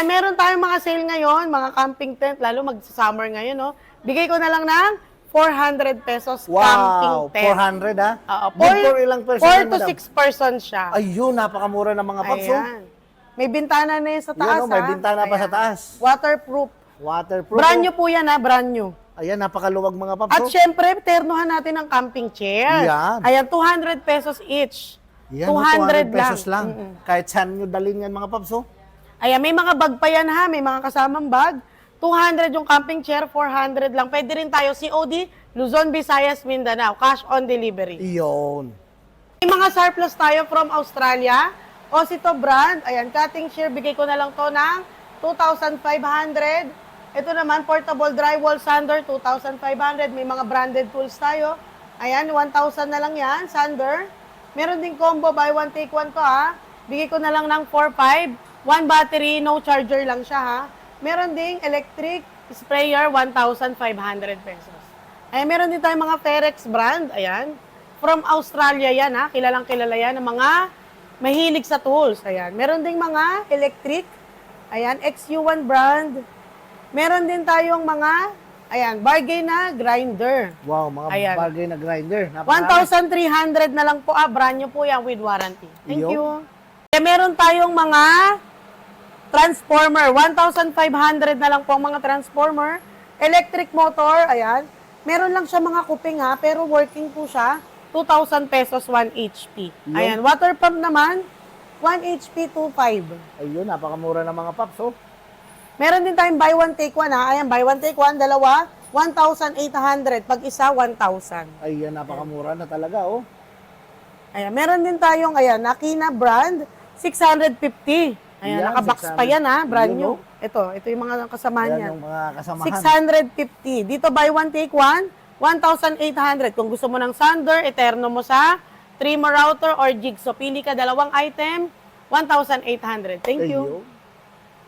Ayan, meron tayong mga sale ngayon, mga camping tent, lalo mag-summer ngayon, no? Bigay ko na lang ng 400 pesos camping Wow, tent. 400 ha? Oo, Good for ilang person 4 yan, to madam? 6 persons siya. Ayun, napakamura ng mga paps. Oh. Ayan. May bintana na yun sa taas, Yun, oh, may ha? bintana pa sa Ayan. taas. Waterproof. Waterproof. Brand oh. new po yan, ha? Brand new. Ayan, napakaluwag mga paps. At oh. syempre, ternohan natin ang camping chair. Yan. Ayan, 200 pesos each. Yan, 200 200 pesos lang. lang. Kahit saan nyo dalhin yan mga paps. Oh. Ayan, may mga bag pa yan ha, may mga kasamang bag. 200 yung camping chair, 400 lang. Pwede rin tayo COD, Luzon, Visayas, Mindanao. Cash on delivery. Iyon. May mga surplus tayo from Australia. Osito brand. Ayan, cutting shear, bigay ko na lang to ng 2,500. Ito naman, portable drywall sander, 2,500. May mga branded tools tayo. Ayan, 1,000 na lang yan, sander. Meron ding combo, buy one, take one to ha. Bigay ko na lang ng 4,500. One battery, no charger lang siya ha. Meron ding electric sprayer, 1,500 pesos. Ay, meron din tayong mga Ferex brand, ayan. From Australia yan ha, kilalang kilala yan ng mga mahilig sa tools, ayan. Meron ding mga electric, ayan, XU1 brand. Meron din tayong mga, ayan, bargain na grinder. Wow, mga Ayan. bargain na grinder. Napakarami. 1,300 na lang po, brand new po yan with warranty. Thank Yo. you. Meron tayong mga transformer, 1,500 na lang po ang mga transformer. Electric motor, ayan. Meron lang siya mga kuping ha, pero working po siya. 2,000 pesos, 1 HP. Yun. Ayan, water pump naman, 1 HP, 2,500. Ayun, napakamura ng mga paps. Oh. Meron din tayong buy one, take one ha. Ayan, buy one, take one, dalawa, 1,800. Pag isa, 1,000. Ayan, napakamura na talaga. Oh. Ayan, meron din tayong, ayan, Nakina brand, 650. Ayan, Yan, nakabox 600. pa yan ha, brand Yun, new. oh. Ito yung mga kasama Ayan niya. yung mga kasamahan. 650. Dito buy one, take one, 1,800. Kung gusto mo ng sander, eterno mo sa trimmer router or jigsaw. Pili ka dalawang item, 1,800. Thank you. Ayun.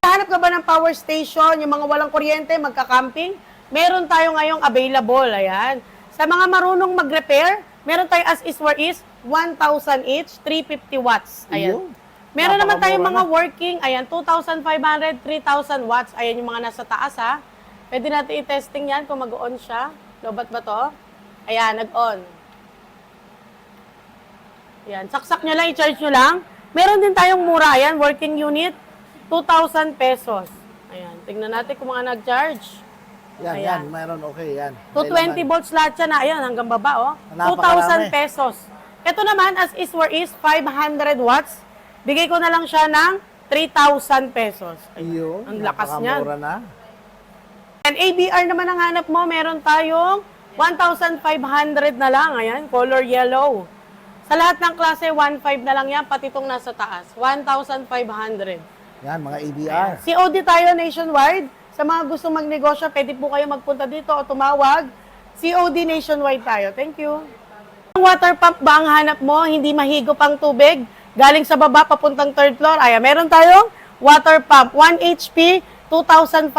Hanap ka ba ng power station, yung mga walang kuryente, magka-camping? Meron tayo ngayong available, ayan. Sa mga marunong mag-repair, meron tayo as is where is, 1,000 each, 350 watts. Ayan. Ayun. Meron naman tayong mga Napakamura working, ayan, 2,500, 3,000 watts. Ayan yung mga nasa taas, ha. Pwede natin i-testing yan kung mag-on siya. Lobat ba to? Ayan, nag-on. Ayan, saksak nyo lang, i-charge nyo lang. Meron din tayong mura, ayan, working unit, 2,000 pesos. Ayan, tingnan natin kung mga nag-charge. Yan, Ayan. yan. Mayroon, okay, yan. 220 May laman. volts lahat siya na, ayan, hanggang baba, oh. Napakarami. 2,000 pesos. Ito naman, as is where is, 500 watts. Bigay ko na lang siya ng 3,000 pesos. Ayun, Ang lakas niyan. napakamura na. And ABR naman ang hanap mo, meron tayong 1,500 na lang. Ayan, color yellow. Sa lahat ng klase, 1,500 na lang yan, pati itong nasa taas. 1,500. Yan, mga ABR. COD tayo nationwide. Sa mga gusto magnegosyo, pwede po kayo magpunta dito o tumawag. COD nationwide tayo. Thank you. Water pump ba ang hanap mo? Hindi mahigop ang tubig? Galing sa baba, papuntang third floor. Ayan, meron tayong water pump. 1 HP, 2,500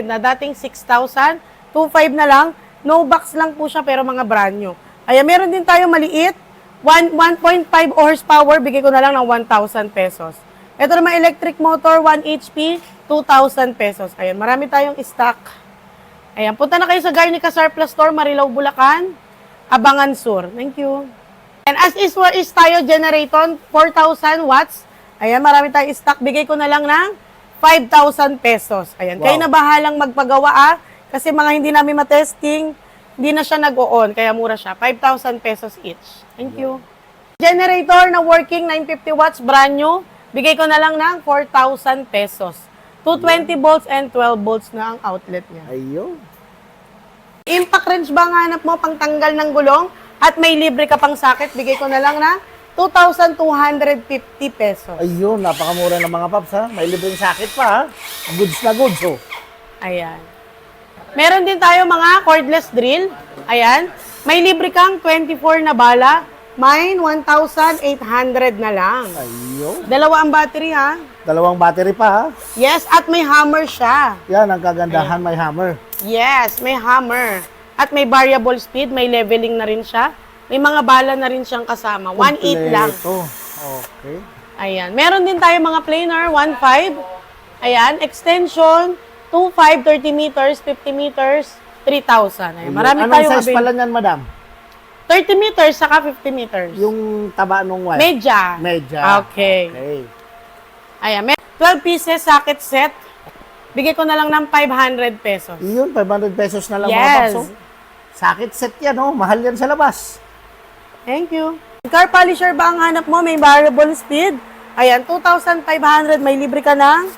na dating 6,000. 2,500 na lang. No box lang po siya, pero mga brand new. Ayan, meron din tayong maliit. 1.5 horsepower, bigay ko na lang ng 1,000 pesos. Ito naman electric motor, 1 HP, 2,000 pesos. Ayan, marami tayong stock. Ayan, punta na kayo sa Garnica Surplus Store, Marilao, Bulacan, Abangan Sur. Thank you. And as is where is tayo, generator, 4,000 watts. Ayan, marami tayong stock. Bigay ko na lang ng 5,000 pesos. Ayan, Wow. kayo na bahalang magpagawa kasi mga hindi namin matesting, hindi na siya nag-o-on, kaya mura siya. 5,000 pesos each. Thank you. Generator na working, 950 watts, brand new. Bigay ko na lang ng 4,000 pesos. 220 volts and 12 volts na ang outlet niya. Ayun. Impact wrench ba ang hanap mo pang tanggal ng gulong? At may libre ka pang socket, bigay ko na lang na 2,250 pesos. Ayun, napakamura ng mga paps ha. May libreng sakit pa ha. Goods na goods oh. Ayan. Meron din tayo mga cordless drill. Ayan. May libre kang 24 na bala. Mine, 1,800 na lang. Ayun. Dalawa ang battery ha. Dalawang battery pa ha. Yes, at may hammer siya. Yan, ang kagandahan, may hammer. Yes, may hammer. At may variable speed, may leveling na rin siya. May mga bala na rin siyang kasama. 1.8 lang. Kompleto. Okay. Ayan. Meron din tayo mga planer, 1.5. Ayan, extension, 2.5, 30 meters, 50 meters, 3,000. Ayan, marami Anong tayong size pala niyan, madam? 30 meters, saka 50 meters. Yung taba nung wire? Medya. Medya. Okay. Okay. Ayan, may 12 pieces socket set. Bigay ko na lang ng 500 pesos. Yun, 500 pesos na lang mga Yes. paps. Oh. Sakit set yan, oh. Mahal yan sa labas. Thank you. Car polisher ba ang hanap mo? May variable speed. Ayan, 2,500. May libre ka ng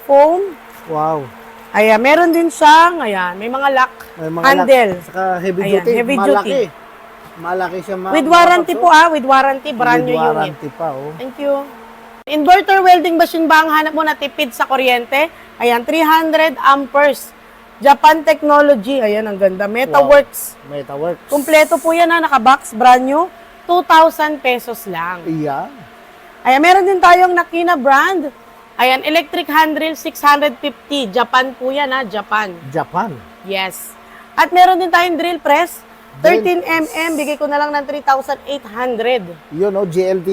foam. Wow. Ayan, meron din siyang, ayan, may mga lock, May mga handle. lock. Saka heavy Ayan, duty. heavy malaki. duty. Malaki siya With warranty po with warranty, brand new With unit. warranty pa, oh. Thank you. Inverter welding machine ba ang hanap mo na tipid sa kuryente? Ayan, 300 amperes. Japan Technology. Ayan, ang ganda. MetaWorks. MetaWorks. Kumpleto po yan nakabox, brand new. 2,000 pesos lang. Iyan. Ayan, meron din tayong Nakina brand. Ayan, electric handrail 650. Japan po yan Japan. Japan. Yes. At meron din tayong drill press. 13mm, bigay ko na lang ng 3,800. Yun, oh. GLT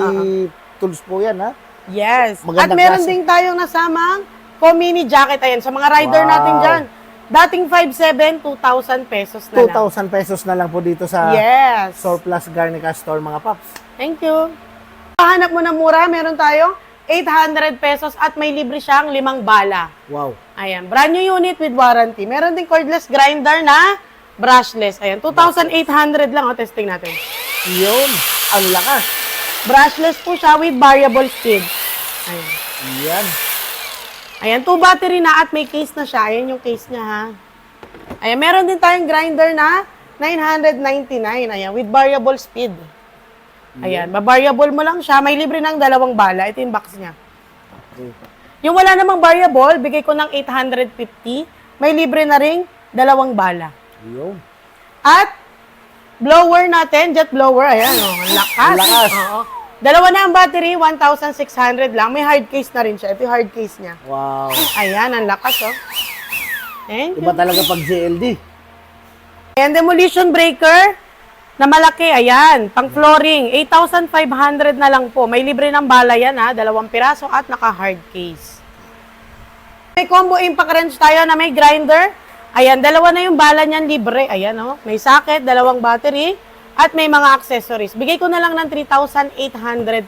tools po yan, ha? Yes. Magandang At meron klase. din tayong nasamang co-mini jacket. Ayan, sa mga rider Wow. natin dyan. Dating 5,700, 2,000 pesos na lang. 2,000 pesos na lang po dito sa Yes. Surplus Garnica Store, mga paps. Thank you. Pahanap mo na mura, meron tayong 800 pesos at may libre siyang 5 bala. Wow. Ayan, brand new unit with warranty. Meron din cordless grinder na brushless. Ayan, 2,800 lang. Testing natin. Yun. Ang lakas. Brushless po siya with variable speed. Ayan. Yan. Ayan, 2 battery na at may case na siya. Ayan yung case niya, ha. Ayan, meron din tayong grinder na 999. Ayan, with variable speed. Ayan, variable mo lang siya. May libre ng 2 bala. Ito yung box niya. Okay. Yung wala namang variable, bigay ko ng 850. May libre na ring 2 bala. Yun. At blower natin, jet blower. Ayan, ang lakas. Ang lakas. Oo. 2 na ang battery, 1,600 lang. May hard case na rin siya. Ito yung hard case niya. Wow. Ayan, ang lakas, oh. Thank you. Iba talaga pag GLD. Ayan, demolition breaker na malaki. Ayan, pang flooring. 8,500 na lang po. May libre ng bala yan, 2 piraso at naka-hard case. May combo impact wrench tayo na may grinder. Ayan, 2 na yung bala niyan libre. Ayan, oh. May socket, 2 battery, at may mga accessories. Bigay ko na lang ng 3,800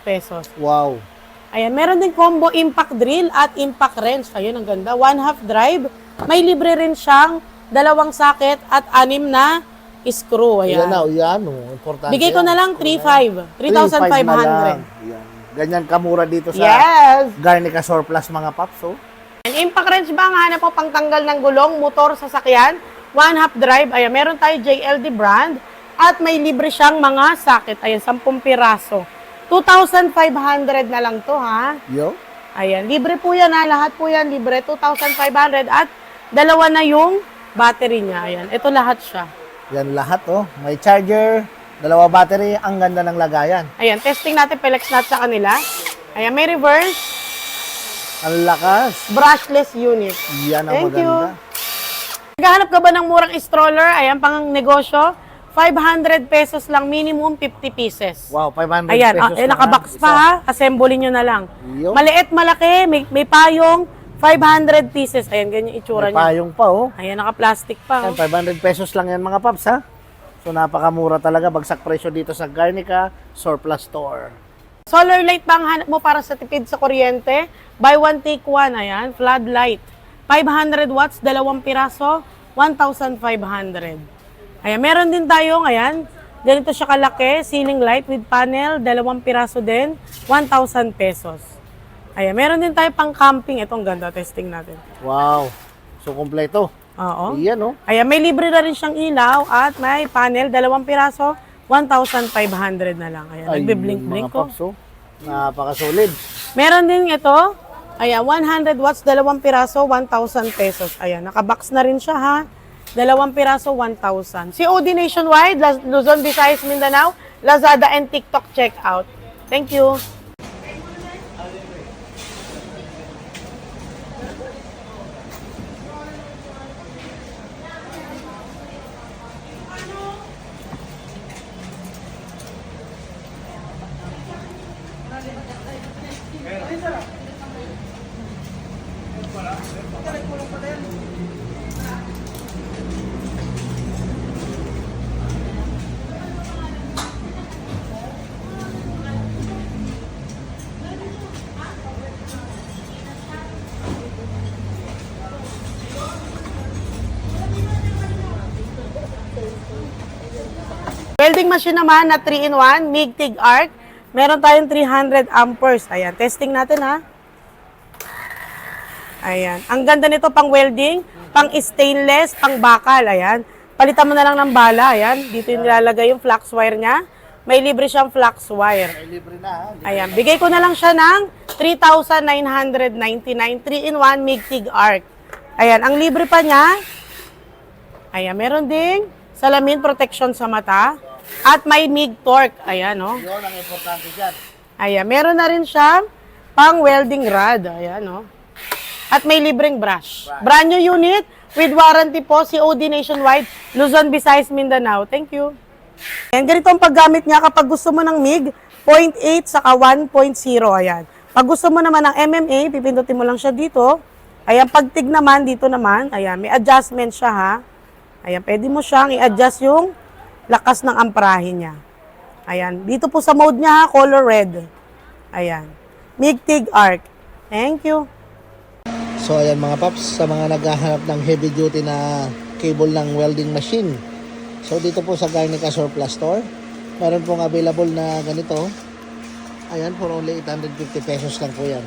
pesos. Wow. Ayan, meron din combo impact drill at impact wrench. Ayun, ang ganda. 1/2 drive. May libre rin siyang 2 socket at 6 na screw. Ayan. Yan na, yan. Oh. Importante. Bigay ko na lang 3,500. 3,500. Yan. Ganyan kamura dito sa Yes! Garnica Surplus, mga paps. Oh. And impact wrench ba ang hanap mo pang tanggal ng gulong, motor, sasakyan? 1/2 drive. Ayan, meron tayo JLD brand. At may libre siyang mga socket. Ayan, 10 piraso. 2,500 na lang to, ha? Yo. Ayan, libre po yan, ha? Lahat po yan libre. 2,500 at 2 na yung battery niya. Ayan, ito lahat siya. Yan lahat, oh. May charger, 2 battery, ang ganda ng lagayan. Ayan, testing natin, pelex natin sa kanila. Ayan, may reverse, Ang lakas. brushless unit. Yan ang Thank you. maganda. Naghahanap ka ba ng murang stroller? Ayan, pang negosyo. 500 pesos lang, minimum 50 pieces. Wow, 500 Ayan, pesos lang, nakabox pa, ha? Assembly nyo na lang. Yo. Maliit, malaki, may payong, 500 pieces. Ayan, ganyan yung itsura May niya. payong pa, oh. Ayan, naka-plastic pa. Yan, Oh. 500 pesos lang yan, mga paps, ha? So, napakamura talaga. Bagsak presyo dito sa Garnica Surplus Store. Solar light ba ang hanap mo para sa tipid sa kuryente? Buy one, take one. Ayan, floodlight. 500 watts, 2 piraso, 1,500. Ayan, meron din tayong, ayan, ganito siya kalaki, ceiling light with panel, 2 piraso din, 1,000 pesos. Ayan, meron din tayo pang camping. Ito, ang ganda, testing natin. Wow. So, kompleto. Oo. Yan, oh. Ayan, may libre na rin siyang ilaw at may panel, 2 piraso, 1,500 na lang. Ayan, nagbe-blink-blink mga ko. paps, oh. Napakasolid. Meron din ito, ayan, 100 watts, 2 piraso, 1,000 pesos. Ayan, nakabox na rin siya, ha. 2 piraso, 1,000. COD nationwide, Luzon, Visayas, Mindanao, Lazada, and TikTok checkout. Thank you. Welding machine naman na 3-in-1, MIG TIG arc. Meron tayong 300 amperes. Ayan, testing natin ha. Ayan. Ang ganda nito pang welding, pang stainless, pang bakal. Ayan. Palitan mo na lang ng bala. Ayan. Dito yung nilalagay yung flux wire niya. May libre siyang flux wire. Ay, libre na. Ayan. Bigay ko na lang siya ng 3,999. 3-in-1 MIG TIG arc. Ayan. Ang libre pa niya. Ayan. Meron ding salamin protection sa mata. At may MIG torque. Ayan, no? Yun ang importante dyan. Ayan. Meron na rin siya pang welding rod. Ayan, no? At may libreng brush. Brand new unit with warranty po, COD nationwide, Luzon, Visayas, Mindanao. Thank you. Ayan, ganito ang paggamit niya kapag gusto mo ng MIG, 0.8 saka 1.0. Ayan. Pag gusto mo naman ng MMA, pipindutin mo lang siya dito. Ayan, pag TIG naman, dito naman. Ayan, may adjustment siya ha. Ayan, pwede mo siyang i-adjust yung lakas ng amprahe niya. Ayan, dito po sa mode niya ha, color red. Ayan, MIG TIG arc. Thank you. So ayan mga paps, sa mga naghahanap ng heavy duty na cable ng welding machine. So dito po sa Garnica Surplus Store, meron pong available na ganito. Ayan, for only 850 pesos lang po yan.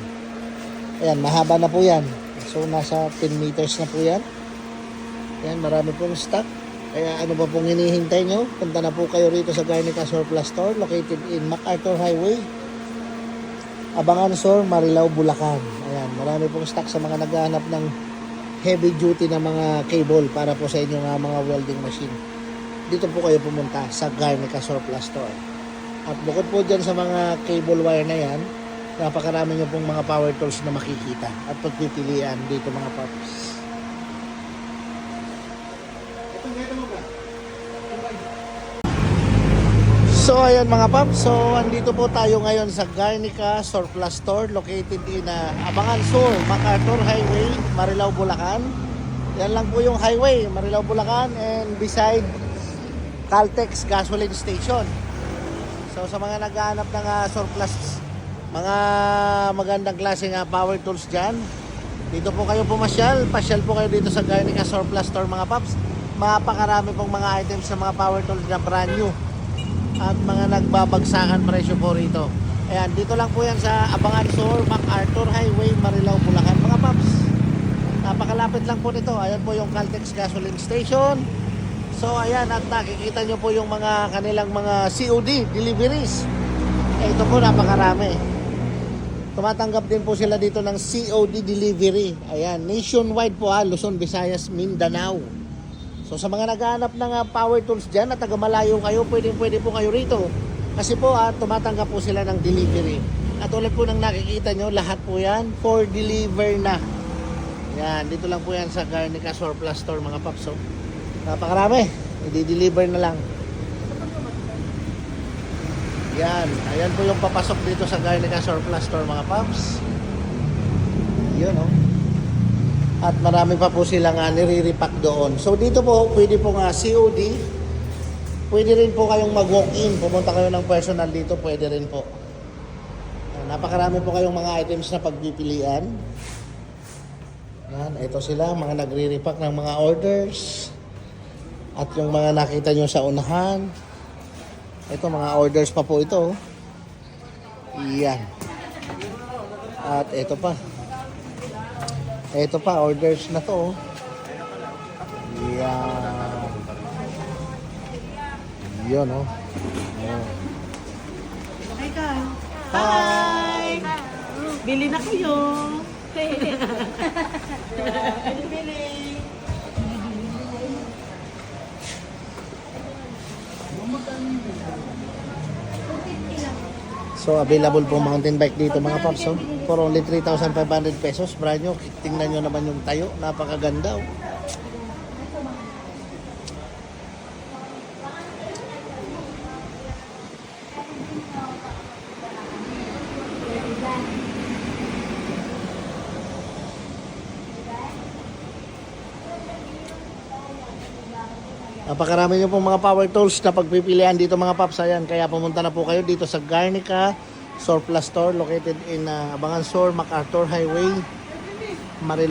Ayan, mahaba na po yan. So nasa 10 meters na po yan. Ayan, marami pong stock. Kaya ano ba pong hinihintay nyo? Punta na po kayo rito sa Garnica Surplus Store, located in MacArthur Highway, Abangan Sur, Marilao, Bulacan. Ayan, marami pong stock sa mga naghahanap ng heavy duty na mga cable para po sa inyong mga welding machine. Dito po kayo pumunta sa Garnica Surplus Store. At bukod po dyan sa mga cable wire na yan, napakarami nyo pong mga power tools na makikita at pagpipilian dito mga paps. So ayan mga paps, so andito po tayo ngayon sa Garnica Surplus Store located in Abangan Sur, MacArthur Highway, Marilao, Bulacan. Yan lang po yung highway, Marilao, Bulacan, and beside Caltex Gasoline Station. So sa mga naghahanap ng surplus, mga magandang klase ng power tools dyan, dito po kayo pumasyal, pasyal po kayo dito sa Garnica Surplus Store mga paps. Mapakarami pong mga items sa mga power tools na brand new at mga nagbabagsakan presyo po rito. Ayan, dito lang po yan sa Abangan Sur, MacArthur Highway, Marilao, Bulacan mga paps. Napakalapit lang po nito. Ayan po yung Caltex Gasoline Station. So ayan, at nakikita nyo po yung mga kanilang mga COD deliveries. Ito po napakarami. Tumatanggap din po sila dito ng COD delivery. Ayan, nationwide po Luzon, Visayas, Mindanao. So sa mga naghahanap ng power tools dyan at taga-malayo kayo, pwede po kayo rito. Kasi po tumatanggap po sila ng delivery. At ulit po nang nakikita nyo, lahat po yan for deliver na. Yan, dito lang po yan sa Garnica Surplus Store mga paps. So, napakarami, i-deliver na lang. Yan, ayan po yung papasok dito sa Garnica Surplus Store mga paps. Yun At marami pa po silang nire-repack doon. So dito po, pwede po COD. Pwede rin po kayong mag-walk-in. Pumunta kayo ng personal dito, pwede rin po. Napakarami po kayong mga items na pagpipilian. Yan, ito sila, mga nagre-repack ng mga orders. At yung mga nakita nyo sa unahan. Ito, mga orders pa po ito. Yan. At ito pa. Ito pa, orders na to. Yan. Yun, Ayan. Okay ka. Hi! Bili na kayo. Bili. So available po mountain bike dito mga paps. For only 3,500 pesos. Brand new. Tingnan nyo naman yung tayo. Napakaganda. Napakarami nyo pong mga power tools na pagpipilian dito mga paps. Ayan, kaya pumunta na po kayo dito sa Garnica Surplus Store located in Abangan Sur, MacArthur Highway, Marilao.